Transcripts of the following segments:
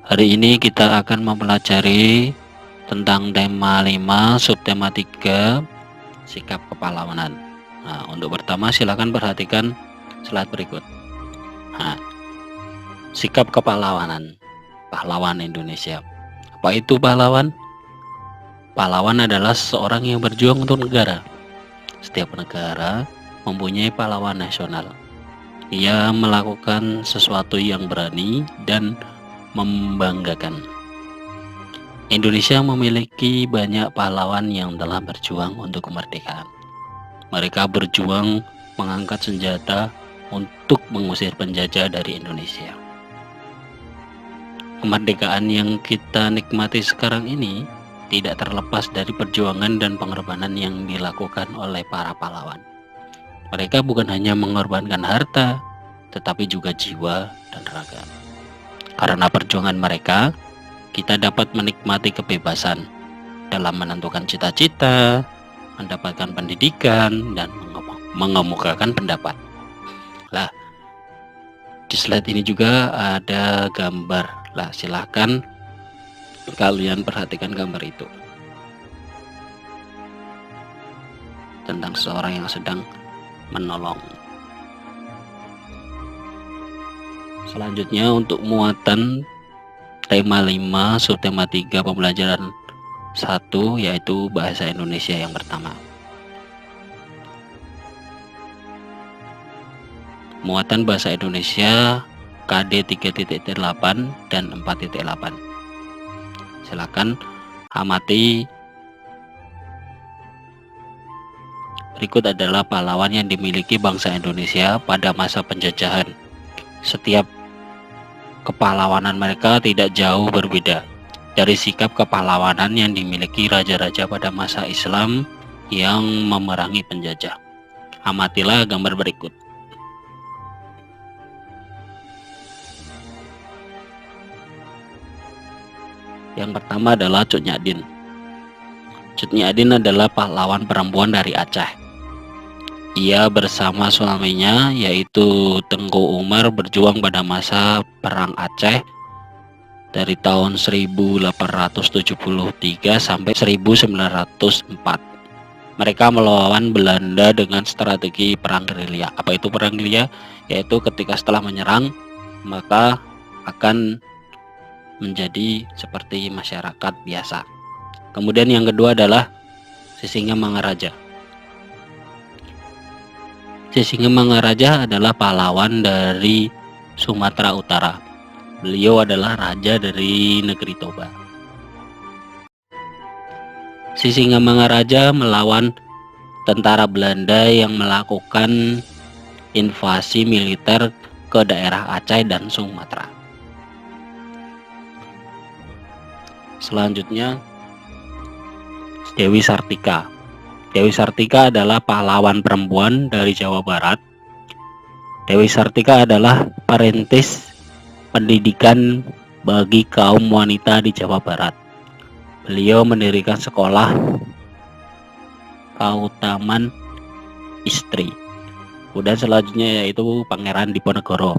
Hari ini kita akan mempelajari tentang tema 5, subtema 3, sikap kepahlawanan. Nah, untuk pertama silakan perhatikan slide berikut. Nah, sikap kepahlawanan, pahlawan Indonesia. Apa itu pahlawan? Pahlawan adalah seseorang yang berjuang untuk negara. Setiap negara mempunyai pahlawan nasional. Ia melakukan sesuatu yang berani dan membanggakan. Indonesia memiliki banyak pahlawan yang telah berjuang untuk kemerdekaan. Mereka berjuang mengangkat senjata untuk mengusir penjajah dari Indonesia. Kemerdekaan yang kita nikmati sekarang ini tidak terlepas dari perjuangan dan pengorbanan yang dilakukan oleh para pahlawan. Mereka bukan hanya mengorbankan harta, tetapi juga jiwa dan raga. Karena perjuangan mereka, kita dapat menikmati kebebasan dalam menentukan cita-cita, mendapatkan pendidikan, dan mengemukakan pendapat. Lah, di slide ini juga ada gambar. Lah, silahkan kalian perhatikan gambar itu. Tentang seorang yang sedang menolong. Selanjutnya untuk muatan tema 5, subtema 3, pembelajaran 1, yaitu bahasa Indonesia yang pertama. Muatan bahasa Indonesia KD 3.8 dan 4.8. Silakan amati. Berikut adalah pahlawan yang dimiliki bangsa Indonesia pada masa penjajahan. Setiap kepahlawanan mereka tidak jauh berbeda dari sikap kepahlawanan yang dimiliki raja-raja pada masa Islam yang memerangi penjajah. Amatilah gambar berikut. Yang pertama adalah Cut Nyak-Dien. Cut Nyak-Dien adalah pahlawan perempuan dari Aceh. Ia bersama suaminya yaitu Tengku Umar berjuang pada masa Perang Aceh dari tahun 1873 sampai 1904. Mereka melawan Belanda dengan strategi perang gerilya. Apa itu perang gerilya? Yaitu ketika setelah menyerang maka akan menjadi seperti masyarakat biasa. Kemudian yang kedua adalah Sisingamangaraja. Sisingamangaraja adalah pahlawan dari Sumatera Utara. Beliau adalah raja dari negeri Toba. Sisingamangaraja melawan tentara Belanda yang melakukan invasi militer ke daerah Aceh dan Sumatera. Selanjutnya Dewi Sartika. Dewi Sartika adalah pahlawan perempuan dari Jawa Barat. Dewi Sartika adalah perintis pendidikan bagi kaum wanita di Jawa Barat. Beliau mendirikan sekolah Kautaman Istri. Kemudian selanjutnya yaitu Pangeran Diponegoro.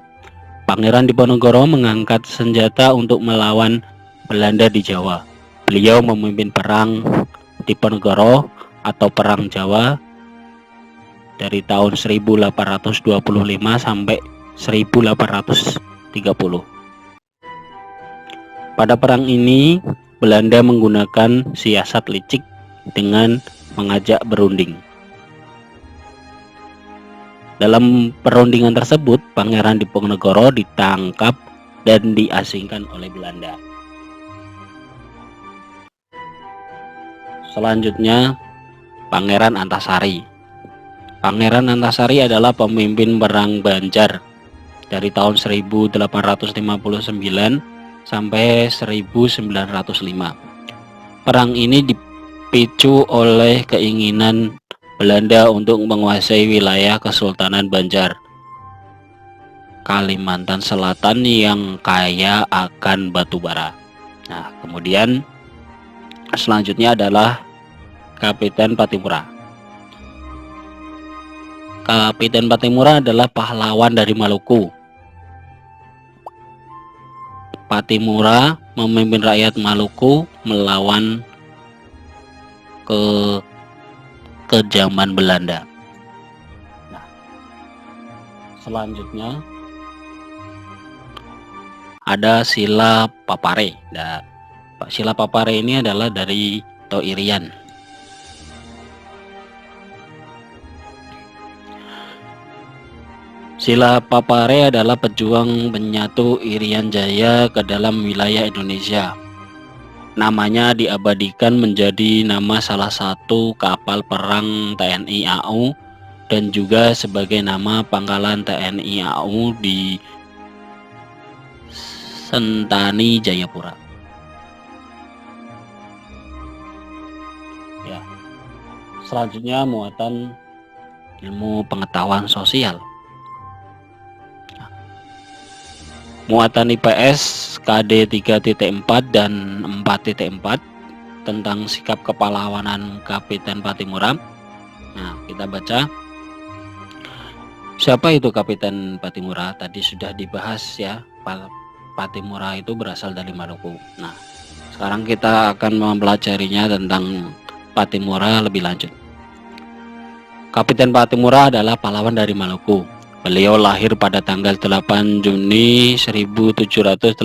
Pangeran Diponegoro mengangkat senjata untuk melawan Belanda di Jawa. Beliau memimpin perang Diponegoro atau Perang Jawa dari tahun 1825 sampai 1830. Pada perang ini Belanda menggunakan siasat licik dengan mengajak berunding. Dalam perundingan tersebut, Pangeran Diponegoro ditangkap dan diasingkan oleh Belanda. Selanjutnya Pangeran Antasari. Pangeran Antasari adalah pemimpin perang Banjar dari tahun 1859 sampai 1905. Perang ini dipicu oleh keinginan Belanda untuk menguasai wilayah Kesultanan Banjar, Kalimantan Selatan yang kaya akan batu bara. Nah, kemudian selanjutnya adalah Kapiten Patimura. Kapiten Patimura adalah pahlawan dari Maluku. Pattimura memimpin rakyat Maluku melawan kejaman Belanda. Nah, selanjutnya ada Sila Papare. Nah, Sila Papare ini adalah dari Toirian. Sila Papare adalah pejuang penyatu Irian Jaya ke dalam wilayah Indonesia. Namanya diabadikan menjadi nama salah satu kapal perang TNI AU dan juga sebagai nama pangkalan TNI AU di Sentani, Jayapura. Ya. Selanjutnya muatan ilmu pengetahuan sosial. Muatan IPS KD 3.4 dan 4.4 tentang sikap kepahlawanan Kapiten Pattimura. Nah, kita baca. Siapa itu Kapiten Pattimura? Tadi sudah dibahas ya. Pattimura itu berasal dari Maluku. Nah, sekarang kita akan mempelajarinya tentang Pattimura lebih lanjut. Kapiten Pattimura adalah pahlawan dari Maluku. Beliau lahir pada tanggal 8 Juni 1783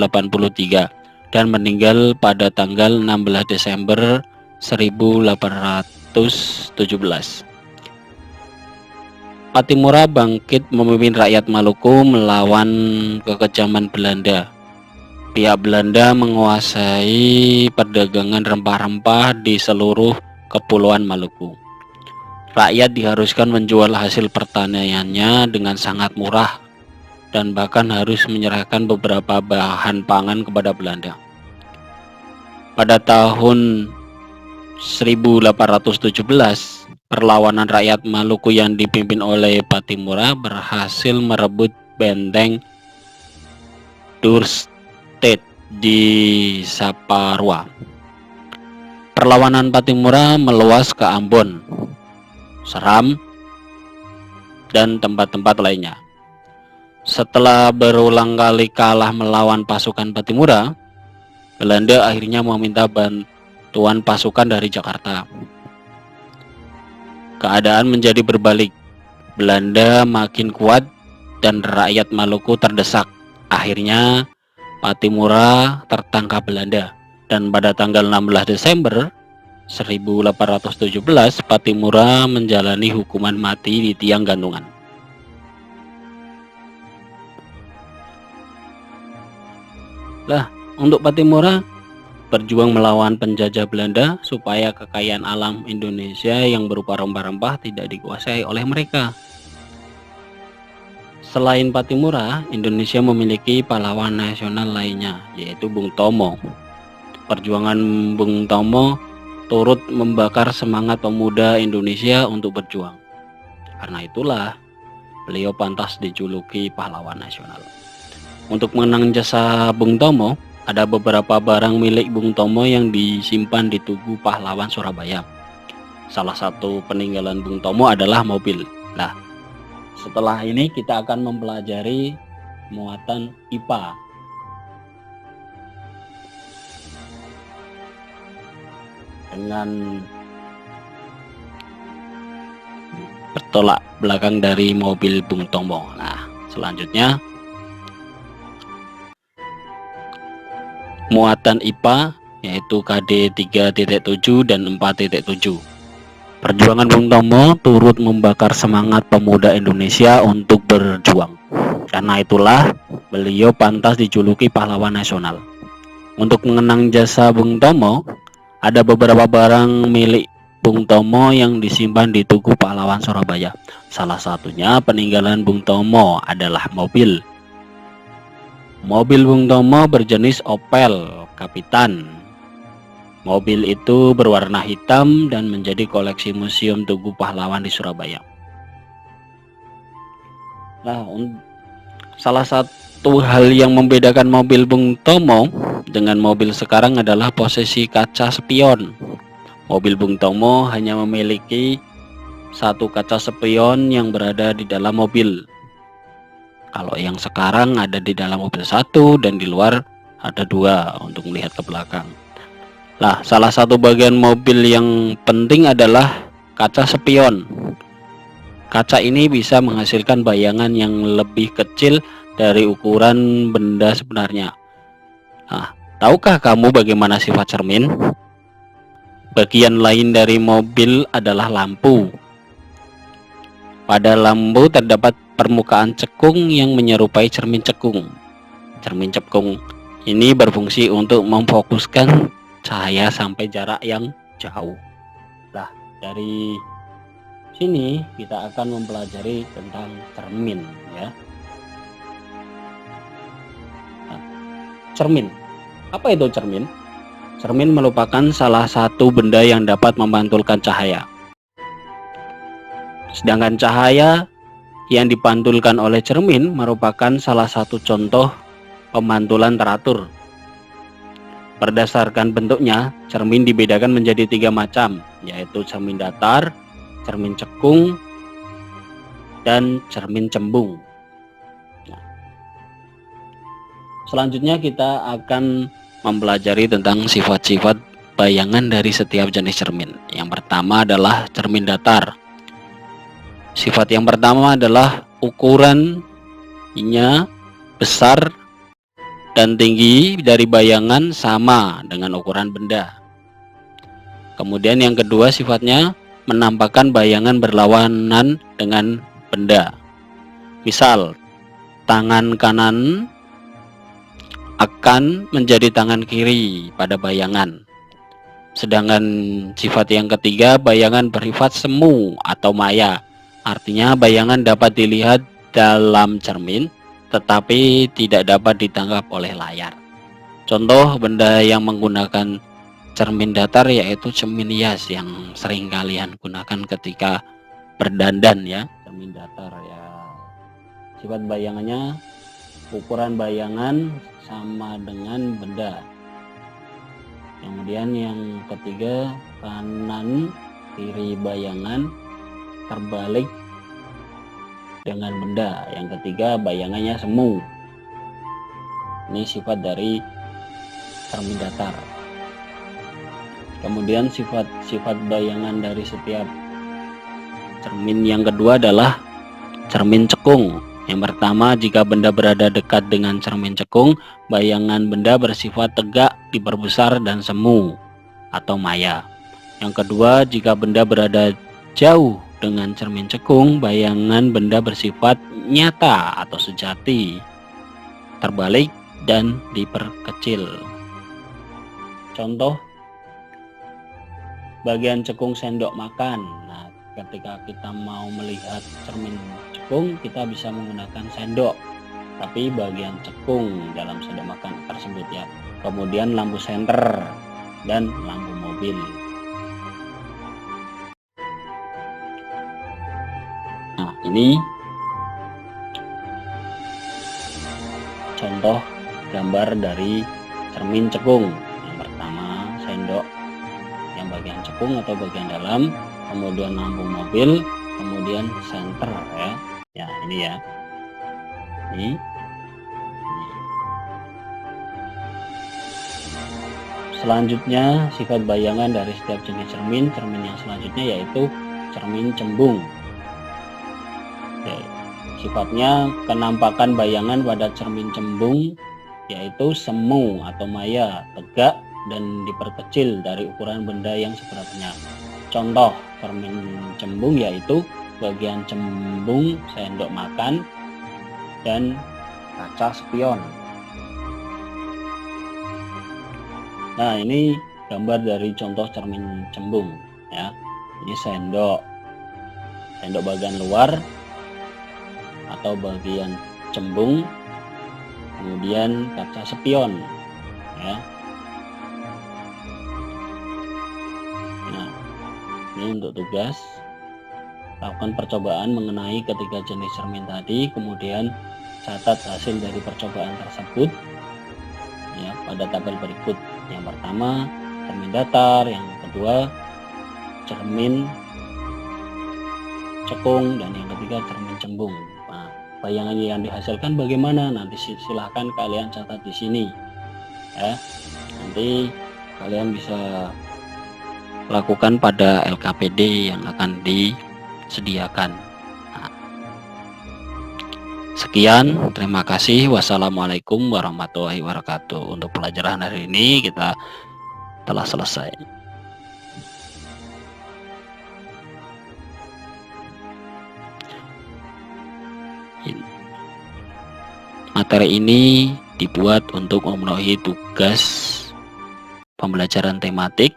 dan meninggal pada tanggal 16 Desember 1817. Pattimura bangkit memimpin rakyat Maluku melawan kekejaman Belanda. Pihak Belanda menguasai perdagangan rempah-rempah di seluruh kepulauan Maluku. Rakyat diharuskan menjual hasil pertaniannya dengan sangat murah dan bahkan harus menyerahkan beberapa bahan pangan kepada Belanda. Pada tahun 1817, perlawanan rakyat Maluku yang dipimpin oleh Pattimura berhasil merebut benteng Duurstede di Saparua. Perlawanan Pattimura meluas ke Ambon, Seram, dan tempat-tempat lainnya. Setelah berulang kali kalah melawan pasukan Pattimura, Belanda akhirnya meminta bantuan pasukan dari Jakarta. Keadaan menjadi berbalik. Belanda makin kuat dan rakyat Maluku terdesak. Akhirnya Pattimura tertangkap Belanda dan pada tanggal 16 Desember 1817 Pattimura menjalani hukuman mati di tiang gantungan. Lah, untuk Pattimura berjuang melawan penjajah Belanda supaya kekayaan alam Indonesia yang berupa rempah-rempah tidak dikuasai oleh mereka. Selain Pattimura, Indonesia memiliki pahlawan nasional lainnya, yaitu Bung Tomo. Perjuangan Bung Tomo turut membakar semangat pemuda Indonesia untuk berjuang. Karena itulah beliau pantas dijuluki pahlawan nasional. Untuk mengenang jasa Bung Tomo, ada beberapa barang milik Bung Tomo yang disimpan di Tugu Pahlawan Surabaya. Salah satu peninggalan Bung Tomo adalah mobil. Nah, setelah ini kita akan mempelajari muatan IPA. Dengan bertolak belakang dari mobil Bung Tomo. Nah, selanjutnya muatan IPA yaitu KD 3.7 dan 4.7. Perjuangan Bung Tomo turut membakar semangat pemuda Indonesia untuk berjuang. Karena itulah beliau pantas dijuluki pahlawan nasional. Untuk mengenang jasa Bung Tomo, ada beberapa barang milik Bung Tomo yang disimpan di Tugu Pahlawan Surabaya. Salah satunya peninggalan Bung Tomo adalah mobil. Mobil Bung Tomo berjenis Opel Kapitan. Mobil itu berwarna hitam dan menjadi koleksi Museum Tugu Pahlawan di Surabaya. Nah, salah satu hal yang membedakan mobil Bung Tomo dengan mobil sekarang adalah posisi kaca spion. Mobil Bung Tomo hanya memiliki satu kaca spion yang berada di dalam mobil. Kalau yang sekarang ada di dalam mobil satu dan di luar ada dua untuk melihat ke belakang. Nah, salah satu bagian mobil yang penting adalah kaca spion. Kaca ini bisa menghasilkan bayangan yang lebih kecil dari ukuran benda sebenarnya. Nah, tahukah kamu bagaimana sifat cermin? Bagian lain dari mobil adalah lampu. Pada lampu terdapat permukaan cekung yang menyerupai cermin cekung. Cermin cekung ini berfungsi untuk memfokuskan cahaya sampai jarak yang jauh. Nah, dari sini kita akan mempelajari tentang cermin, ya. Nah, cermin. Apa itu cermin? Cermin merupakan salah satu benda yang dapat memantulkan cahaya. Sedangkan cahaya yang dipantulkan oleh cermin merupakan salah satu contoh pemantulan teratur. Berdasarkan bentuknya, cermin dibedakan menjadi 3 macam, yaitu cermin datar, cermin cekung, dan cermin cembung. Nah, selanjutnya kita akan mempelajari tentang sifat-sifat bayangan dari setiap jenis cermin. Yang pertama adalah cermin datar. Sifat yang pertama adalah ukurannya besar dan tinggi dari bayangan sama dengan ukuran benda. Kemudian yang kedua sifatnya menampakkan bayangan berlawanan dengan benda. Misal, tangan kanan akan menjadi tangan kiri pada bayangan. Sedangkan sifat yang ketiga, bayangan bersifat semu atau maya. Artinya bayangan dapat dilihat dalam cermin tetapi tidak dapat ditangkap oleh layar. Contoh benda yang menggunakan cermin datar yaitu cermin hias yang sering kalian gunakan ketika berdandan, ya. Cermin datar, ya. Sifat bayangannya, ukuran bayangan sama dengan benda. Kemudian yang ketiga, kanan kiri bayangan terbalik dengan benda. Yang ketiga, bayangannya semu. Ini sifat dari cermin datar. Kemudian sifat-sifat bayangan dari setiap cermin yang kedua adalah cermin cekung. Yang pertama, jika benda berada dekat dengan cermin cekung, bayangan benda bersifat tegak, diperbesar dan semu atau maya. Yang kedua, jika benda berada jauh dengan cermin cekung, bayangan benda bersifat nyata atau sejati, terbalik dan diperkecil. Contoh bagian cekung sendok makan. Nah, ketika kita mau melihat cermin cekung, kita bisa menggunakan sendok, tapi bagian cekung dalam sendok makan tersebut, ya. Kemudian lampu senter dan lampu mobil. Nah, ini contoh gambar dari cermin cekung. Yang pertama, sendok yang bagian cekung atau bagian dalam, kemudian lampu mobil, kemudian senter, ya. Ya, ini, ya. Ini. Selanjutnya, sifat bayangan dari setiap jenis cermin yang selanjutnya yaitu cermin cembung. Oke. Sifatnya, kenampakan bayangan pada cermin cembung yaitu semu atau maya, tegak dan diperkecil dari ukuran benda yang sebenarnya. Contoh cermin cembung yaitu bagian cembung sendok makan dan kaca spion. Nah, ini gambar dari contoh cermin cembung, ya. Ini sendok bagian luar atau bagian cembung, kemudian kaca spion, ya. Nah, ini untuk tugas, lakukan percobaan mengenai ketiga jenis cermin tadi, kemudian catat hasil dari percobaan tersebut, ya, pada tabel berikut. Yang pertama cermin datar, yang kedua cermin cekung, dan yang ketiga cermin cembung. Nah, bayangan yang dihasilkan bagaimana? Nanti silahkan kalian catat di sini. ya. Nanti kalian bisa lakukan pada LKPD yang akan disediakan. Nah, sekian, terima kasih. Wassalamualaikum warahmatullahi wabarakatuh. Untuk pelajaran hari ini kita telah selesai. Materi ini dibuat untuk memenuhi tugas pembelajaran tematik